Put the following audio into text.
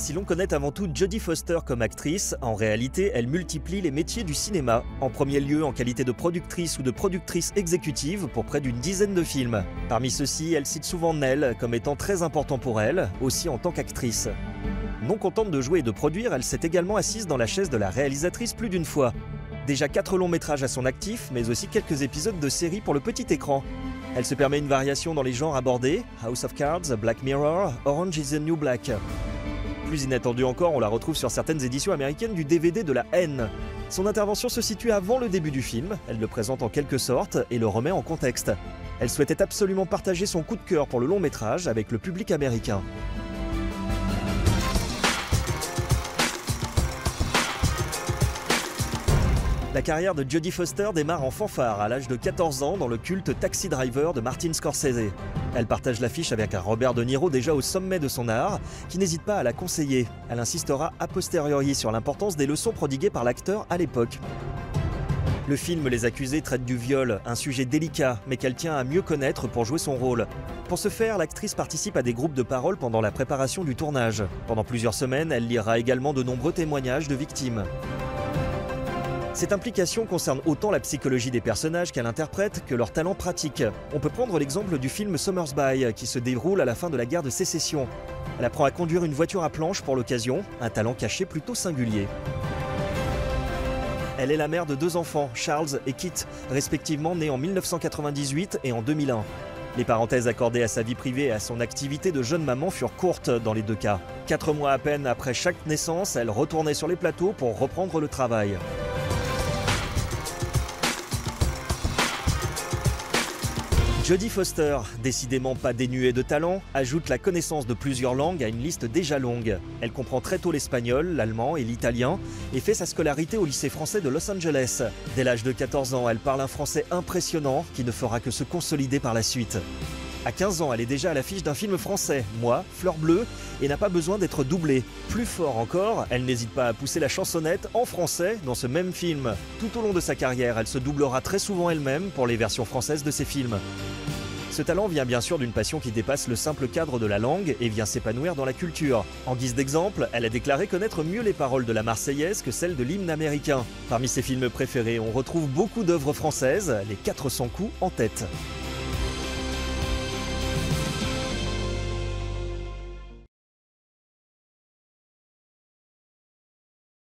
Si l'on connaît avant tout Jodie Foster comme actrice, en réalité, elle multiplie les métiers du cinéma. En premier lieu, en qualité de productrice ou de productrice exécutive pour près d'une dizaine de films. Parmi ceux-ci, elle cite souvent Nell comme étant très important pour elle, aussi en tant qu'actrice. Non contente de jouer et de produire, elle s'est également assise dans la chaise de la réalisatrice plus d'une fois. Déjà 4 longs métrages à son actif, mais aussi quelques épisodes de séries pour le petit écran. Elle se permet une variation dans les genres abordés, House of Cards, Black Mirror, Orange is the New Black. Plus inattendu encore, on la retrouve sur certaines éditions américaines du DVD de La Haine. Son intervention se situe avant le début du film, elle le présente en quelque sorte et le remet en contexte. Elle souhaitait absolument partager son coup de cœur pour le long métrage avec le public américain. La carrière de Jodie Foster démarre en fanfare à l'âge de 14 ans dans le culte Taxi Driver de Martin Scorsese. Elle partage l'affiche avec un Robert De Niro déjà au sommet de son art, qui n'hésite pas à la conseiller. Elle insistera a posteriori sur l'importance des leçons prodiguées par l'acteur à l'époque. Le film Les Accusés traite du viol, un sujet délicat, mais qu'elle tient à mieux connaître pour jouer son rôle. Pour ce faire, l'actrice participe à des groupes de parole pendant la préparation du tournage. Pendant plusieurs semaines, elle lira également de nombreux témoignages de victimes. Cette implication concerne autant la psychologie des personnages qu'elle interprète que leur talent pratique. On peut prendre l'exemple du film Somersby, qui se déroule à la fin de la guerre de Sécession. Elle apprend à conduire une voiture à planche pour l'occasion, un talent caché plutôt singulier. Elle est la mère de 2 enfants, Charles et Kit, respectivement nés en 1998 et en 2001. Les parenthèses accordées à sa vie privée et à son activité de jeune maman furent courtes dans les 2 cas. 4 mois à peine après chaque naissance, elle retournait sur les plateaux pour reprendre le travail. Jodie Foster, décidément pas dénuée de talent, ajoute la connaissance de plusieurs langues à une liste déjà longue. Elle comprend très tôt l'espagnol, l'allemand et l'italien et fait sa scolarité au lycée français de Los Angeles. Dès l'âge de 14 ans, elle parle un français impressionnant qui ne fera que se consolider par la suite. À 15 ans, elle est déjà à l'affiche d'un film français, Moi, Fleur Bleue, et n'a pas besoin d'être doublée. Plus fort encore, elle n'hésite pas à pousser la chansonnette en français dans ce même film. Tout au long de sa carrière, elle se doublera très souvent elle-même pour les versions françaises de ses films. Ce talent vient bien sûr d'une passion qui dépasse le simple cadre de la langue et vient s'épanouir dans la culture. En guise d'exemple, elle a déclaré connaître mieux les paroles de la Marseillaise que celles de l'hymne américain. Parmi ses films préférés, on retrouve beaucoup d'œuvres françaises, les 400 coups en tête.